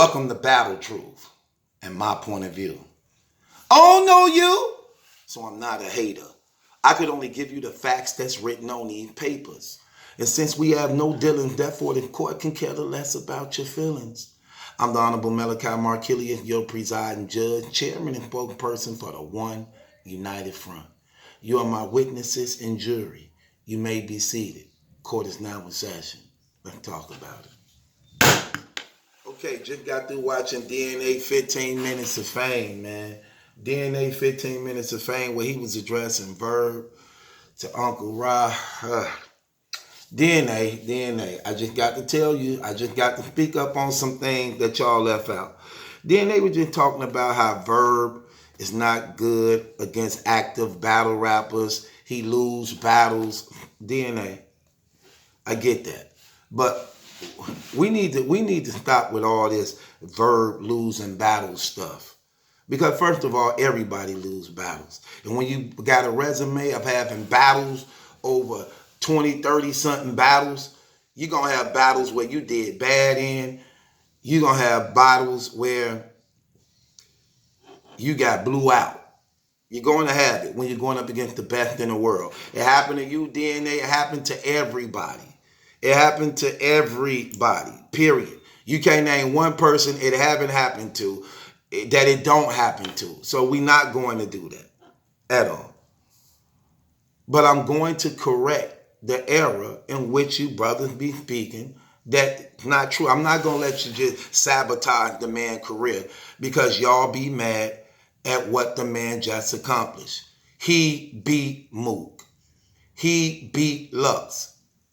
Welcome to Battle Truth and my point of view. I don't know you, so I'm not a hater. I could only give you the facts that's written on these papers. And since we have no dealings, therefore the court can care less about your feelings. I'm the Honorable Malachi Markilius, your presiding judge, chairman, and spokesperson for the One United Front. You are my witnesses and jury. You may be seated. Court is now in session. Let's talk about it. Okay, just got through watching DNA 15 Minutes of Fame, man. DNA 15 Minutes of Fame, where he was addressing Verb to Uncle Ra. DNA. I just got to tell you, I just got to speak up on some things that y'all left out. DNA was just talking about how Verb is not good against active battle rappers. He lose battles. DNA, I get that. But we need to stop with all this Verb losing battles stuff. Because first of all, everybody lose battles. And when you got a resume of having battles over 20, 30 something battles, you're going to have battles where you did bad in. You're going to have battles where you got blew out. You're going to have it when you're going up against the best in the world. It happened to you, DNA. It happened to everybody. It happened to everybody, period. You can't name one person it haven't happened to that it don't happen to. So we're not going to do that at all. But I'm going to correct the error in which you brothers be speaking. That's not true. I'm not going to let you just sabotage the man's career because y'all be mad at what the man just accomplished. He beat Mook. He beat Lux.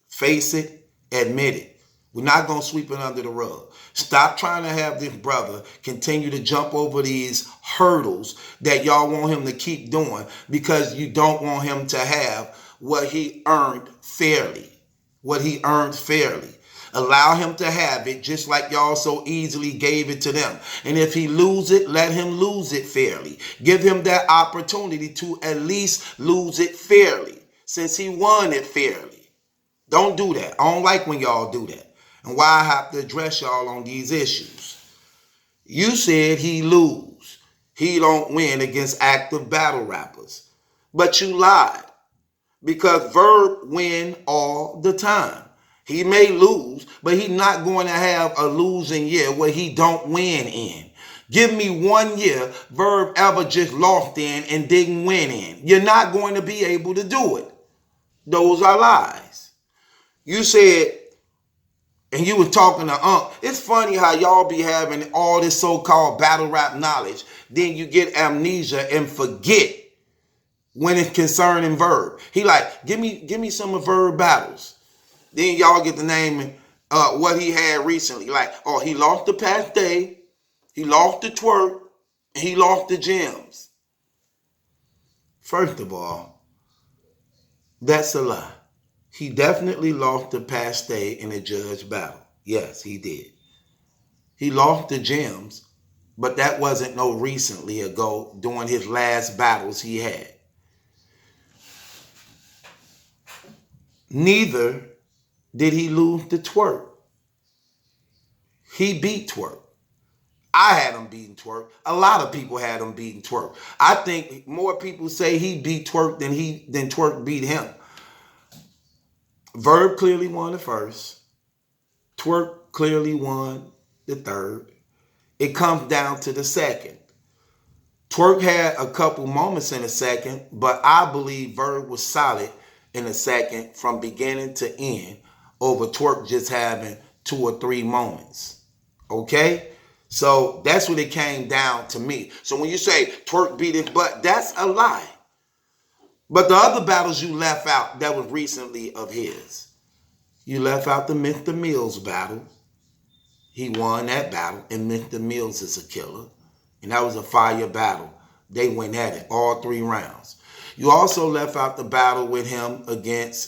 Face it, admit it. We're not going to sweep it under the rug. Stop trying to have this brother continue to jump over these hurdles that y'all want him to keep doing because you don't want him to have what he earned fairly. What he earned fairly. Allow him to have it just like y'all so easily gave it to them. And if he lose it, let him lose it fairly. Give him that opportunity to at least lose it fairly since he won it fairly. Don't do that. I don't like when y'all do that. And why I have to address y'all on these issues. You said he lose. He don't win against active battle rappers. But you lied. Because Verb win all the time. He may lose, but he's not going to have a losing year where he don't win in. Give me 1 year Verb ever just lost in and didn't win in. You're not going to be able to do it. Those are lies. You said, and you were talking to Unc. It's funny how y'all be having all this so-called battle rap knowledge. Then you get amnesia and forget when it's concerning Verb. He like, give me some of Verb battles. Then y'all get the name what he had recently. Like, oh, he lost the past day, he lost the twerk, and he lost the gems. First of all, that's a lie. He definitely lost the past day in a judge battle. Yes, he did. He lost the gems, but that wasn't no recently ago during his last battles he had. Neither did he lose the twerk. He beat twerk. I had him beating twerk. A lot of people had him beating twerk. I think more people say he beat twerk than twerk beat him. Verb clearly won the first. Twerk clearly won the third. It comes down to the second. Twerk had a couple moments in the second, but I believe Verb was solid in the second from beginning to end over Twerk just having 2 or 3 moments. Okay? So that's what it came down to me. So when you say Twerk beat his butt, that's a lie. But the other battles you left out that was recently of his. You left out the Mr. Mills battle. He won that battle, and Mr. Mills is a killer. And that was a fire battle. They went at it all 3 rounds. You also left out the battle with him against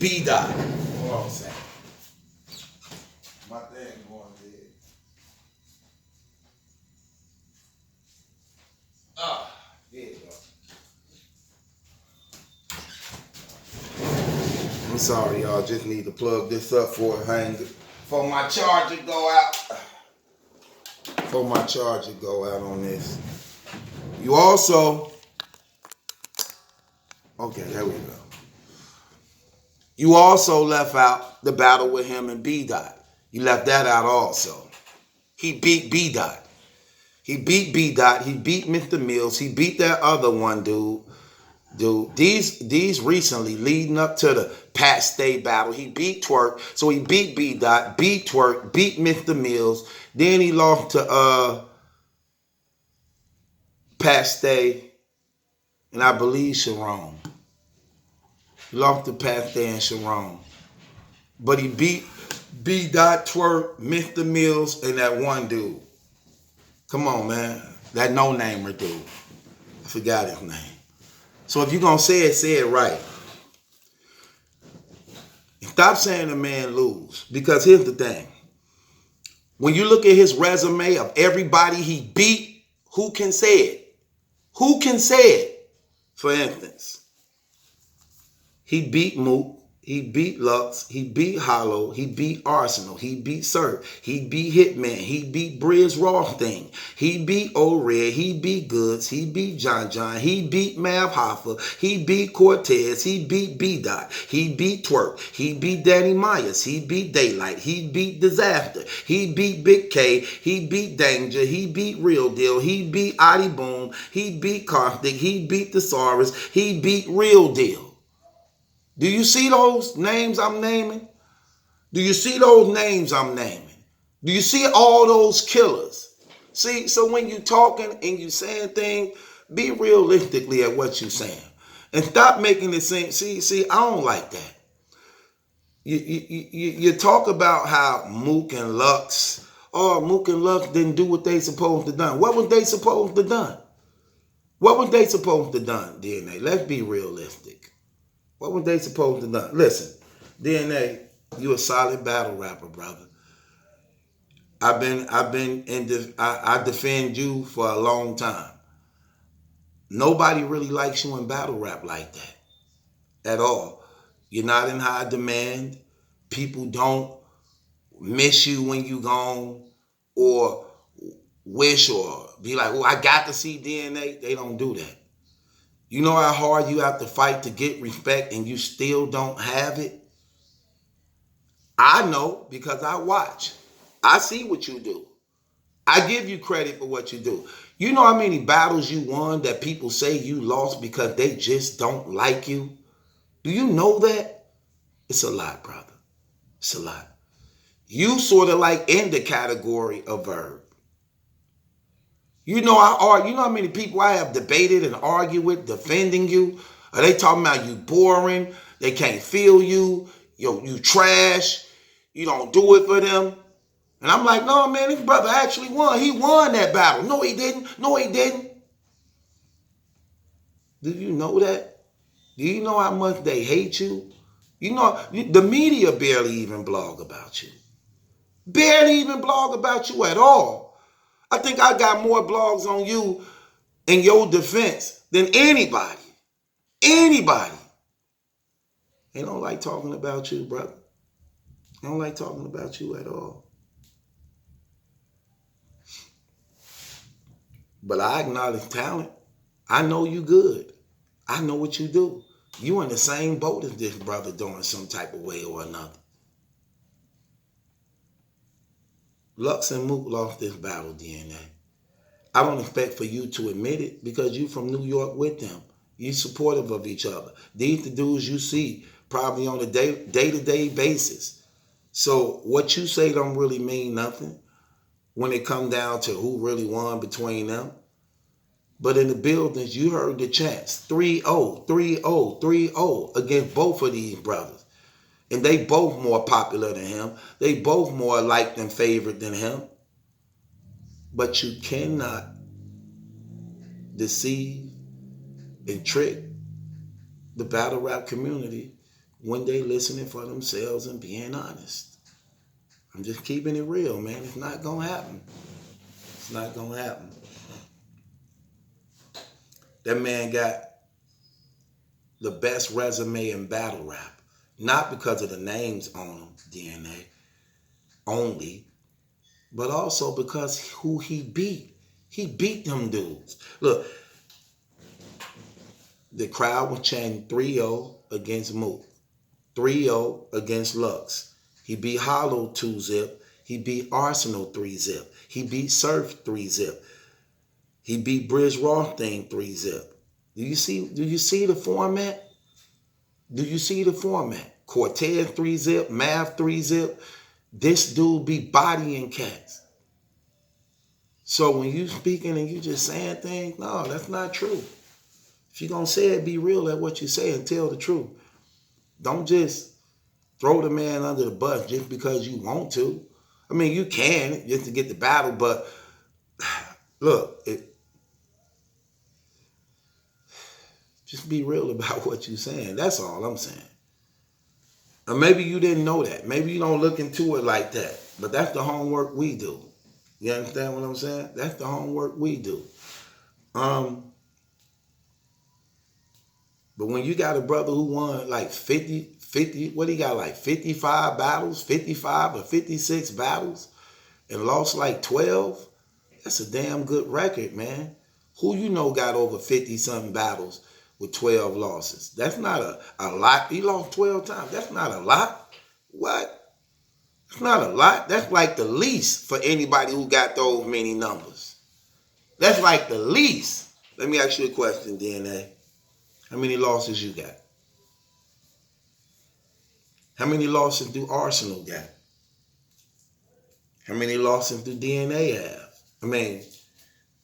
B-Dot. Hold on a second. My thing going dead. There you go. Sorry, y'all. Just need to plug this up for a hanger. For my charger go out. For my charger go out on this. You also, okay, there we go. You also left out the battle with him and B Dot. You left that out also. He beat B Dot. He beat B Dot. He beat Mr. Mills. He beat that other one dude. These recently leading up to the Pat Stay battle, he beat Twerk. So he beat B Dot, beat Twerk, beat Mr. Mills. Then he lost to Pat Stay and I believe Sharon. He lost to Pat Stay and Sharon. But he beat B Dot, Twerk, Mr. Mills, and that one dude. Come on, man. That no-namer dude. I forgot his name. So if you're going to say it right. Stop saying the man lose. Because here's the thing. When you look at his resume of everybody he beat, who can say it? Who can say it? For instance, he beat Mook. He beat Lux, he beat Hollow, he beat Arsenal, he beat Sir, he beat Hitman, he beat Briz Rothstein, he beat O-Red, he beat Goods, he beat John John, he beat Mav Hoffa, he beat Cortez, he beat B-Dot, he beat Twerk, he beat Danny Myers, he beat Daylight, he beat Disaster, he beat Big K, he beat Danger, he beat Real Deal, he beat Adi Boom, he beat Caustic, he beat Thesaurus, he beat Real Deal. Do you see those names I'm naming? Do you see those names I'm naming? Do you see all those killers? See, so when you talking and you saying things, be realistically at what you saying. And stop making it seem, see, I don't like that. You talk about how Mook and Lux, Mook and Lux didn't do what they supposed to done. What was they supposed to done? What was they supposed to done, DNA? Let's be realistic. What were they supposed to do? Listen, DNA, you a solid battle rapper, brother. I defend you for a long time. Nobody really likes you in battle rap like that at all. You're not in high demand. People don't miss you when you gone or wish or be like, oh, I got to see DNA. They don't do that. You know how hard you have to fight to get respect and you still don't have it? I know because I watch. I see what you do. I give you credit for what you do. You know how many battles you won that people say you lost because they just don't like you? Do you know that? It's a lot, brother. It's a lot. You sort of like in the category of Verb. You know how many people I have debated and argued with defending you? Are they talking about you boring? They can't feel you. You trash. You don't do it for them. And I'm like, no, man, this brother actually won. He won that battle. No, he didn't. No, he didn't. Do you know that? Do you know how much they hate you? You know, the media barely even blog about you. Barely even blog about you at all. I think I got more blogs on you in your defense than anybody. Anybody. They don't like talking about you, brother. They don't like talking about you at all. But I acknowledge talent. I know you good. I know what you do. You in the same boat as this brother doing some type of way or another. Lux and Mook lost this battle, DNA. I don't expect for you to admit it because you from New York with them. You supportive of each other. These the dudes you see probably on a day-to-day basis. So what you say don't really mean nothing when it comes down to who really won between them. But in the buildings, you heard the chants 3-0, 3-0, 3-0 against both of these brothers. And they both more popular than him. They both more liked and favored than him. But you cannot deceive and trick the battle rap community when they listening for themselves and being honest. I'm just keeping it real, man. It's not going to happen. It's not going to happen. That man got the best resume in battle rap. Not because of the names on them, DNA, only, but also because who he beat. He beat them dudes. Look, the crowd was chanting 3-0 against Mook, 3-0 against Lux. He beat Hollow 2-zip. He beat Arsenal 3-zip. He beat Surf 3-zip. He beat Bridge Rothstein 3-zip. Do you see the format? Do you see the format? Cortez 3-zip, Mav 3-zip. This dude be bodying cats. So when you speaking and you just saying things, no, that's not true. If you're going to say it, be real at what you say and tell the truth. Don't just throw the man under the bus just because you want to. I mean, you can just to get the battle, but look, just be real about what you're saying. That's all I'm saying. Or maybe you didn't know that. Maybe you don't look into it like that. But that's the homework we do. You understand what I'm saying? That's the homework we do. But when you got a brother who won like 50, what he got, like 55 battles, 55 or 56 battles, and lost like 12, that's a damn good record, man. Who you know got over 50-something battles with 12 losses? That's not a lot. He lost 12 times. That's not a lot. What? It's not a lot. That's like the least for anybody who got those many numbers. That's like the least. Let me ask you a question, DNA. How many losses you got? How many losses do Arsenal got? How many losses do DNA have? I mean,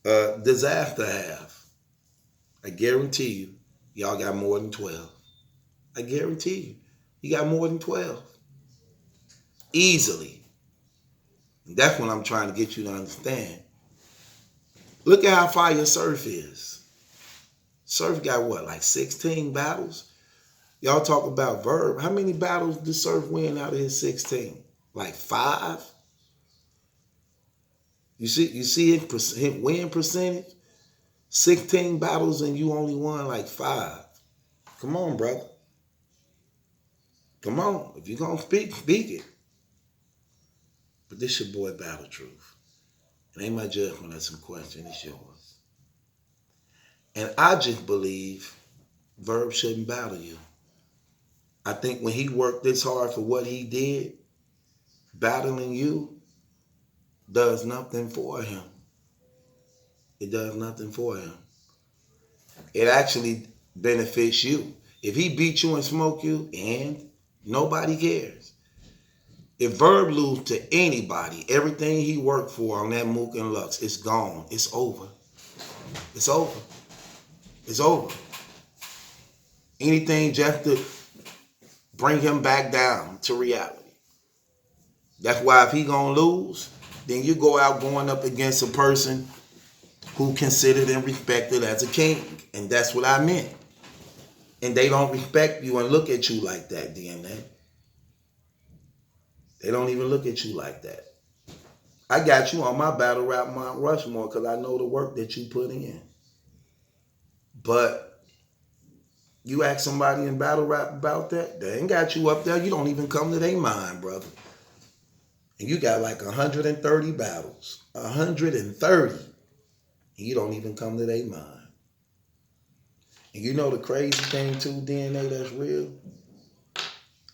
Disaster have? I guarantee you, y'all got more than 12. I guarantee you got more than 12. Easily. And that's what I'm trying to get you to understand. Look at how far your Surf is. Surf got what, like 16 battles? Y'all talk about Verb. How many battles did Surf win out of his 16? Like 5? You see his win percentage? 16 battles and you only won like 5. Come on, brother. Come on. If you're going to speak it. But this your boy Battle Truth. It ain't my judgment, that's some question. It's yours. And I just believe Verb shouldn't battle you. I think when he worked this hard for what he did, battling you does nothing for him. It does nothing for him. It actually benefits you. If he beat you and smoke you, and nobody cares. If Verb lose to anybody, everything he worked for on that Mook and Lux, it's gone. It's over. It's over. It's over. Anything just to bring him back down to reality. That's why if he gonna lose, then you go out going up against a person who considered and respected as a king. And that's what I meant. And they don't respect you and look at you like that, DNA. They don't even look at you like that. I got you on my battle rap Mount Rushmore because I know the work that you put in. But you ask somebody in battle rap about that, they ain't got you up there. You don't even come to their mind, brother. And you got like 130 battles. 130. And you don't even come to their mind. And you know the crazy thing too, DNA, that's real?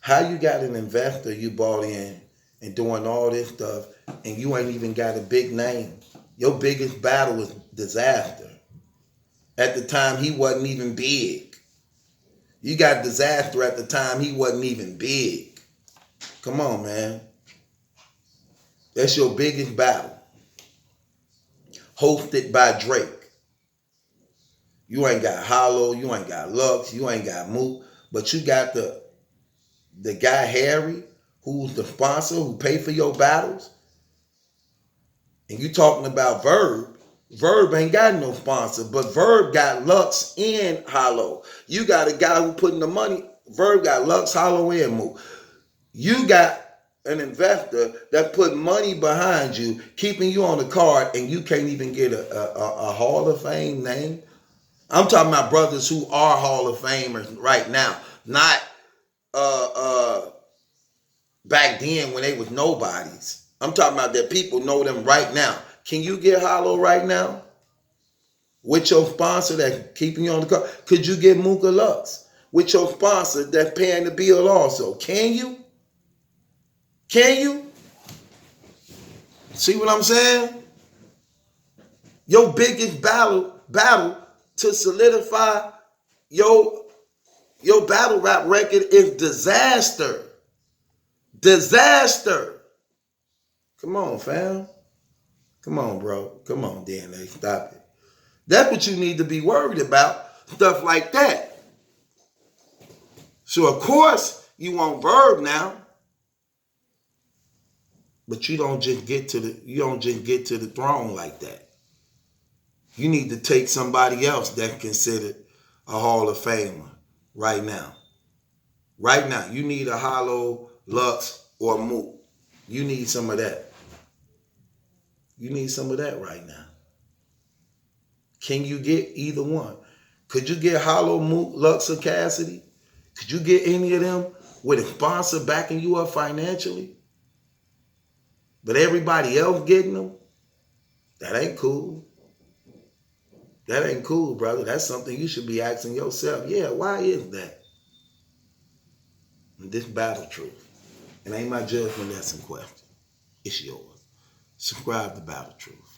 How you got an investor you bought in and doing all this stuff and you ain't even got a big name. Your biggest battle was Disaster. At the time, he wasn't even big. You got Disaster at the time, he wasn't even big. Come on, man. That's your biggest battle. Hosted by Drake. You ain't got Hollow, you ain't got Lux, you ain't got Mook, but you got the guy Harry, who's the sponsor, who paid for your battles. And you talking about Verb. Verb ain't got no sponsor, but Verb got Lux and Hollow. You got a guy who putting the money. Verb got Lux, Hollow, and Mook. You got an investor that put money behind you, keeping you on the card, and you can't even get a Hall of Fame name. I'm talking about brothers who are Hall of Famers right now, not then when they was nobodies. I'm talking about that people know them right now. Can you get Hollow right now? With your sponsor that keeping you on the car? Could you get Mooka Lux? With your sponsor that paying the bill also? Can you? Can you? See what I'm saying? Your biggest battle to solidify your battle rap record is disaster. Disaster. Come on, fam. Come on, bro. Come on, DNA. Stop it. That's what you need to be worried about. Stuff like that. So of course you want Verb now. But you don't just get to the throne like that. You need to take somebody else that's considered a Hall of Famer right now. Right now. You need a Hollow, Lux, or Mook. You need some of that. You need some of that right now. Can you get either one? Could you get Hollow, Mook, Lux, or Cassidy? Could you get any of them with a sponsor backing you up financially? But everybody else getting them? That ain't cool. That ain't cool, brother. That's something you should be asking yourself. Yeah, why is that? And this battle truth. It ain't my judgment that's in question. It's yours. Subscribe to Battle Truth.